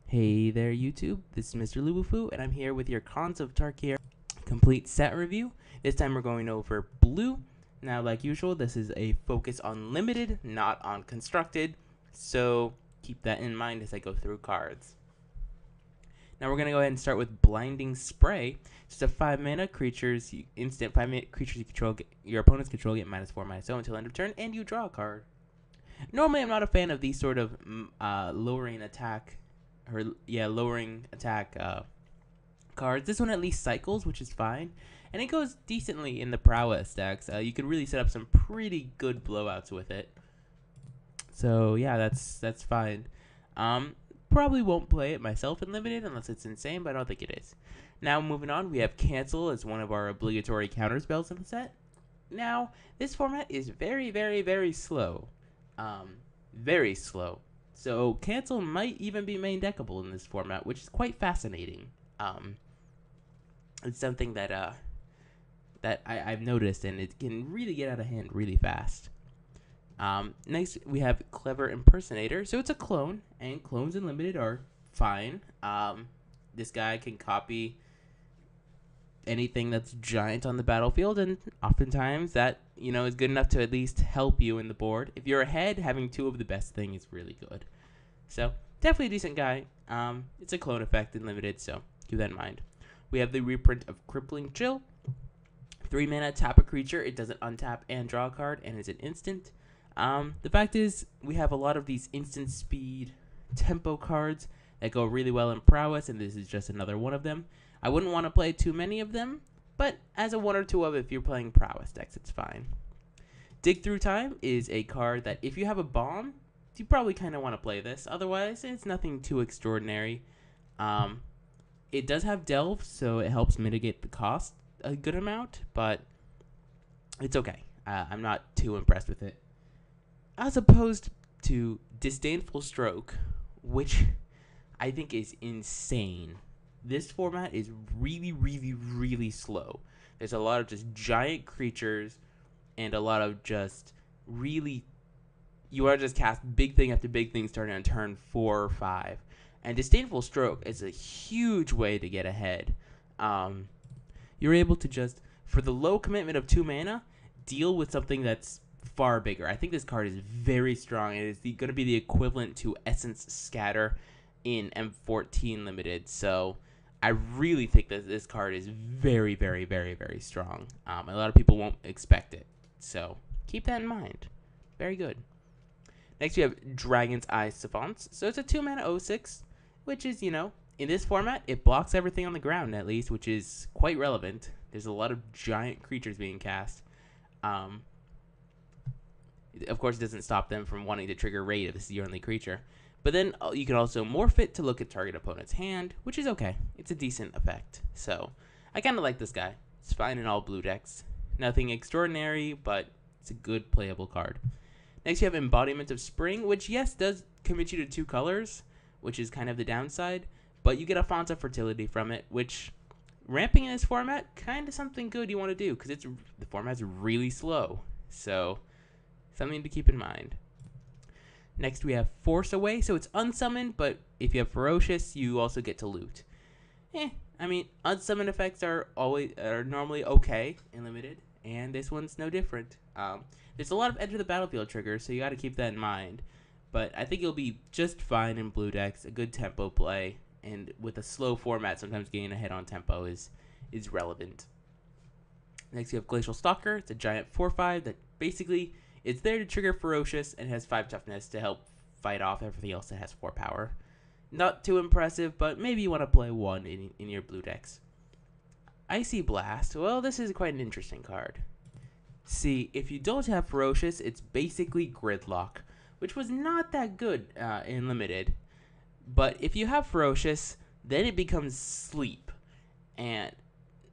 Hey there YouTube, this is Mr.Lubufu and I'm here with your Khans of Tarkir complete set review. This time we're going over blue. Now like usual, this is a focus on limited, not on constructed, so keep that in mind as I go through cards. Now we're going to go ahead and start with Blinding Spray. Just a 5 mana creatures, instant 5 mana creatures you control, your opponents control get -4/-0 until end of turn, and you draw a card. Normally I'm not a fan of these sort of lowering attack cards. This one at least cycles, which is fine, and it goes decently in the prowess decks. You could really set up some pretty good blowouts with it. So yeah, that's fine. Probably won't play it myself in limited unless it's insane, but I don't think it is. Now moving on, we have Cancel as one of our obligatory counter spells in the set. Now this format is very slow, very slow. So Cancel might even be main deckable in this format, which is quite fascinating. It's something that I've noticed, and it can really get out of hand really fast. Next, we have Clever Impersonator. So it's a clone, and clones in limited are fine. This guy can copy anything that's giant on the battlefield, and oftentimes that is good enough to at least help you in the board. If you're ahead, having two of the best thing is really good. So definitely a decent guy. It's a clone effect in limited, so keep that in mind. We have the reprint of Crippling Chill. 3 mana, tap a creature. It doesn't untap and draw a card, and is an instant. The fact is, we have a lot of these instant speed tempo cards that go really well in prowess, and this is just another one of them. I wouldn't want to play too many of them, but as a one or two of, if you're playing prowess decks, it's fine. Dig Through Time is a card that if you have a bomb, you probably kind of want to play this. Otherwise, it's nothing too extraordinary. It does have Delve, so it helps mitigate the cost a good amount, but it's okay. I'm not too impressed with it. As opposed to Disdainful Stroke, which I think is insane. This format is really slow. There's a lot of just giant creatures and a lot of just really, you want to just cast big thing after big thing starting on turn 4 or 5. And Disdainful Stroke is a huge way to get ahead. You're able to just, for the low commitment of 2 mana, deal with something that's far bigger. I think this card is very strong. It is going to be the equivalent to Essence Scatter in M14 limited. So I really think that this card is very strong. A lot of people won't expect it. So keep that in mind. Very good. Next, we have Dragon's Eye Savants. So it's a 2 mana 0/6, which is, in this format, it blocks everything on the ground at least, which is quite relevant. There's a lot of giant creatures being cast. Of course, it doesn't stop them from wanting to trigger raid if this is your only creature. But then you can also morph it to look at target opponent's hand, which is okay. It's a decent effect. So I kind of like this guy. It's fine in all blue decks. Nothing extraordinary, but it's a good playable card. Next, you have Embodiment of Spring, which, yes, does commit you to 2 colors, which is kind of the downside. But you get a Font of Fertility from it, which, ramping in this format, kind of something good you want to do, because the format's really slow. So something to keep in mind. Next, we have Force Away. So it's unsummoned, but if you have Ferocious, you also get to loot. I mean, unsummoned effects are normally okay in limited, and this one's no different. There's a lot of enter the battlefield triggers, so you got to keep that in mind. But I think you'll be just fine in blue decks. A good tempo play, and with a slow format, sometimes getting ahead on tempo is relevant. Next, you have Glacial Stalker. It's a giant 4/5 that basically, it's there to trigger Ferocious and has 5 toughness to help fight off everything else that has 4 power. Not too impressive, but maybe you want to play one in your blue decks. Icy Blast. Well, this is quite an interesting card. See, if you don't have Ferocious, it's basically Gridlock, which was not that good in limited. But if you have Ferocious, then it becomes Sleep. And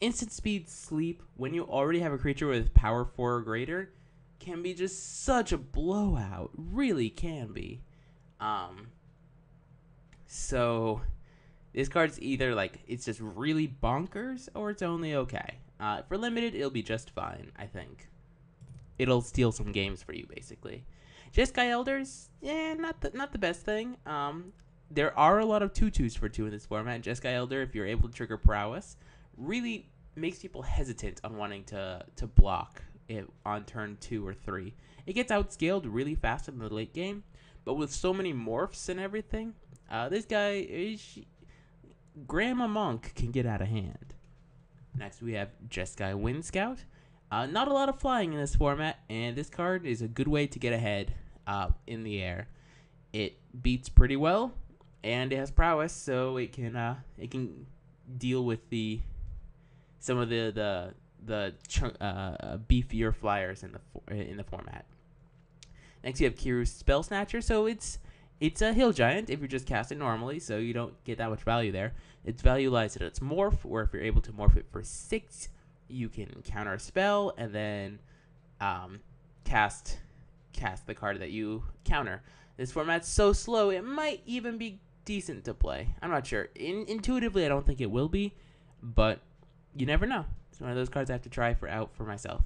instant speed Sleep, when you already have a creature with power 4 or greater, can be just such a blowout. Really can be. So this card's either like it's just really bonkers or it's only okay. For limited, it'll be just fine, I think. It'll steal some games for you, basically. Jeskai Elders, yeah, not the best thing. there are a lot of 2/2s for 2 in this format. Jeskai Elder, if you're able to trigger Prowess, really makes people hesitant on wanting to block it on turn 2 or 3. It gets outscaled really fast in the late game, but with so many morphs and everything, this guy, Grandma Monk, can get out of hand. Next, we have Jeskai Wind Scout. Not a lot of flying in this format, and this card is a good way to get ahead in the air. It beats pretty well, and it has prowess, so it can deal with some of the beefier flyers in the format. Next, you have Kiru's Spell Snatcher. So it's a hill giant if you're just casting normally, so you don't get that much value there. Its value lies in its morph, where if you're able to morph it for 6, you can counter a spell and then cast the card that you counter. This format's so slow, it might even be decent to play. I'm not sure. Intuitively, I don't think it will be, but you never know. It's one of those cards I have to try out for myself.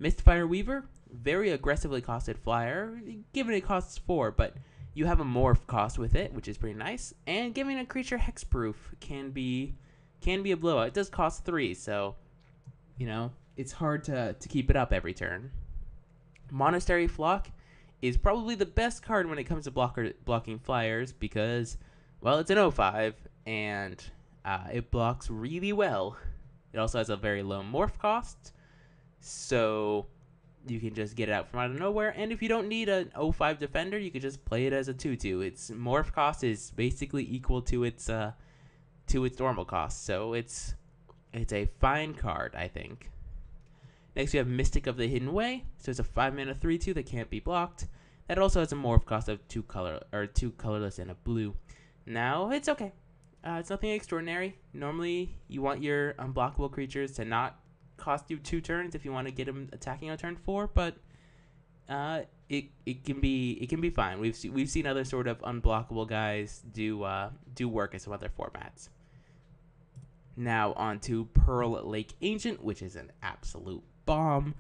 Mistfire Weaver, very aggressively costed flyer, given it costs 4, but you have a morph cost with it, which is pretty nice. And giving a creature hexproof can be a blowout. It does cost 3, so it's hard to keep it up every turn. Monastery Flock is probably the best card when it comes to blocking flyers because, well, it's an 0/5 and it blocks really well. It also has a very low morph cost, so you can just get it out from out of nowhere. And if you don't need an 0/5 defender, you could just play it as a 2/2. Its morph cost is basically equal to its normal cost, so it's a fine card, I think. Next, we have Mystic of the Hidden Way. So it's a 5-mana 3/2 that can't be blocked. That also has a morph cost of 2 colorless and a blue. Now, it's okay. It's nothing extraordinary. Normally, you want your unblockable creatures to not cost you 2 turns if you want to get them attacking on turn 4, but it can be fine. We've seen other sort of unblockable guys do work in some other formats. Now on to Pearl Lake Ancient, which is an absolute bomb.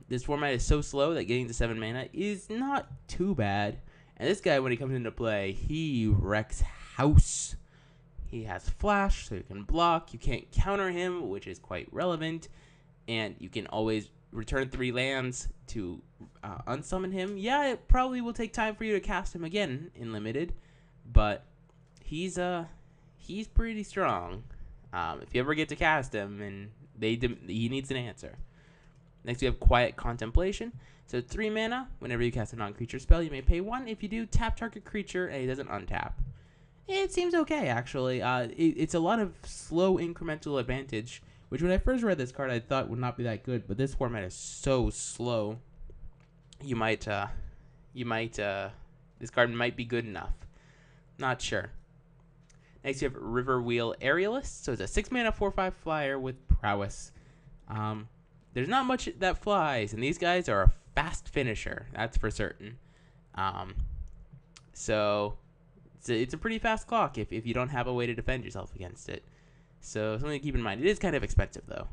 This format is so slow that getting to 7 mana is not too bad. And this guy, when he comes into play, he wrecks house. He has flash, so you can block. You can't counter him, which is quite relevant. And you can always return 3 lands to unsummon him. Yeah, it probably will take time for you to cast him again in Limited, but he's pretty strong. If you ever get to cast him, and he needs an answer. Next, we have Quiet Contemplation. So 3 mana. Whenever you cast a non-creature spell, you may pay 1. If you do, tap target creature, and it doesn't untap. It seems okay, actually. It's a lot of slow incremental advantage, which when I first read this card, I thought would not be that good. But this format is so slow. This card might be good enough. Not sure. Next, you have River Wheel Aerialist. So it's a 6 mana 4/5 flyer with prowess. There's not much that flies, and these guys are a fast finisher. That's for certain. So it's a pretty fast clock if you don't have a way to defend yourself against it. So something to keep in mind. It is kind of expensive, though.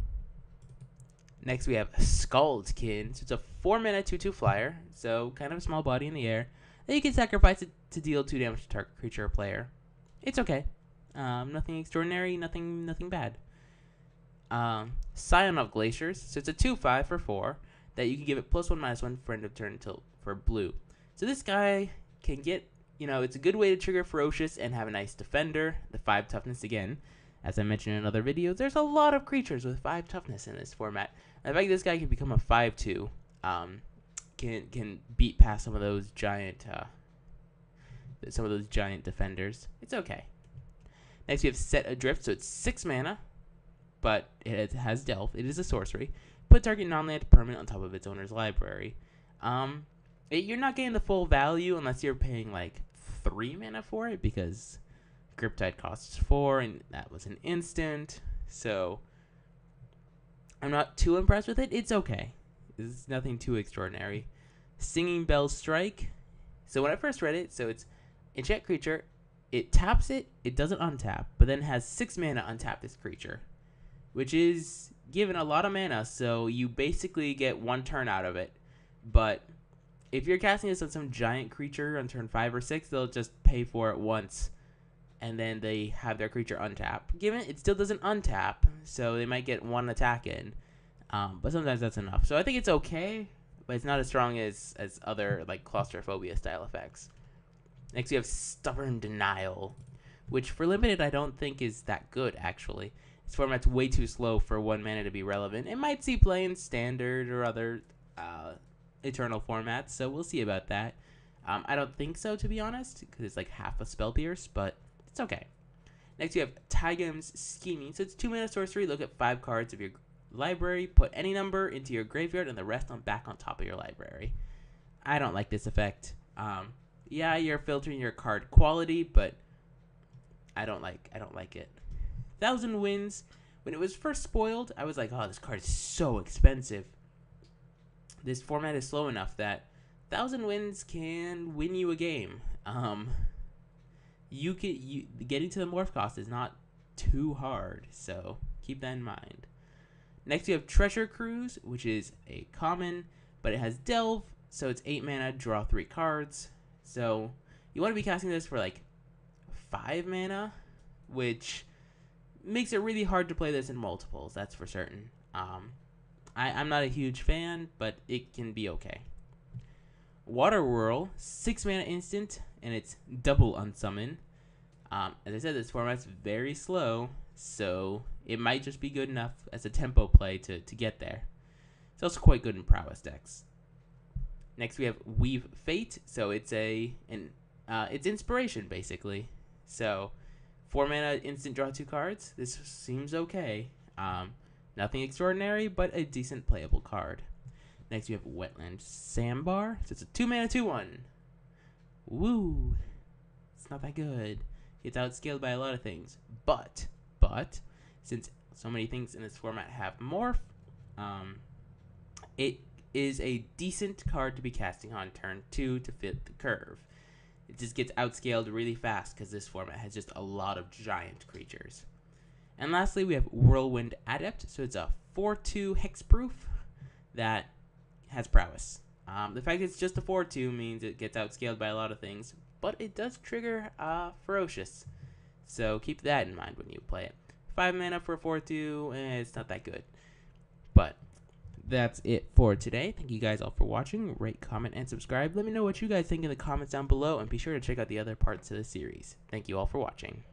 Next, we have Scaldkin. So it's a 4 mana 2/2 flyer. So kind of a small body in the air. Then you can sacrifice it to deal 2 damage to target creature or player. It's okay. Nothing extraordinary, nothing bad. Scion of Glaciers. So it's a 2/5 for 4 that you can give it +1/-1 for end of turn for blue. So this guy can get, it's a good way to trigger Ferocious and have a nice defender. The 5 toughness again. As I mentioned in other videos, there's a lot of creatures with 5 toughness in this format. In fact, this guy can become a 5/2. Can beat past some of those giant defenders. It's okay. Next, we have Set Adrift. So it's 6 mana, but it has Delve. It is a sorcery. Put target non-land permanent on top of its owner's library. You're not getting the full value unless you're paying like 3 mana for it, because Griptide costs 4, and that was an instant. So I'm not too impressed with it. It's okay. It's nothing too extraordinary. Singing Bell Strike. So when I first read it, so it's enchant creature. It taps it. It doesn't untap, but then has 6 mana untap this creature, which is given a lot of mana. So you basically get 1 turn out of it, but if you're casting this on some giant creature on turn 5 or 6, they'll just pay for it once, and then they have their creature untap. Given it still doesn't untap, so they might get one attack in, but sometimes that's enough. So I think it's okay, but it's not as strong as other like claustrophobia style effects. Next, we have Stubborn Denial, which for limited I don't think is that good actually. This format's way too slow for 1 mana to be relevant. It might see play in standard or other Eternal formats, so we'll see about that. I don't think so, to be honest, because it's like half a Spell Pierce, but it's okay. Next, you have Taigam's Scheming. So it's 2 mana sorcery. Look at 5 cards of your library, put any number into your graveyard, and the rest back on top of your library. I don't like this effect. Yeah, you're filtering your card quality, but I don't like it. Thousand Winds. When it was first spoiled, I was like, oh, this card is so expensive. This format is slow enough that Thousand Winds can win you a game. Getting to the morph cost is not too hard, so keep that in mind. Next, we have Treasure Cruise, which is a common, but it has Delve, so it's 8 mana, draw 3 cards. So you want to be casting this for like 5 mana, which makes it really hard to play this in multiples, that's for certain. I'm not a huge fan, but it can be okay. Water Whirl, 6 mana instant, and it's double unsummon. As I said, this format's very slow, so it might just be good enough as a tempo play to get there. It's also quite good in prowess decks. Next, we have Weave Fate, so it's it's inspiration basically. So 4 mana instant, draw 2 cards. This seems okay. Nothing extraordinary, but a decent playable card. Next, we have Wetland Sandbar. So it's a 2 mana 2/1. Woo! It's not that good. It's outscaled by a lot of things. But since so many things in this format have morph, it is a decent card to be casting on turn 2 to fit the curve. It just gets outscaled really fast because this format has just a lot of giant creatures. And lastly, we have Whirlwind Adept. So it's a 4/2 hexproof that has prowess. The fact it's just a 4/2 means it gets outscaled by a lot of things, but it does trigger Ferocious. So keep that in mind when you play it. 5 mana for a 4/2, it's not that good. But that's it for today. Thank you guys all for watching. Rate, comment, and subscribe. Let me know what you guys think in the comments down below, and be sure to check out the other parts of the series. Thank you all for watching.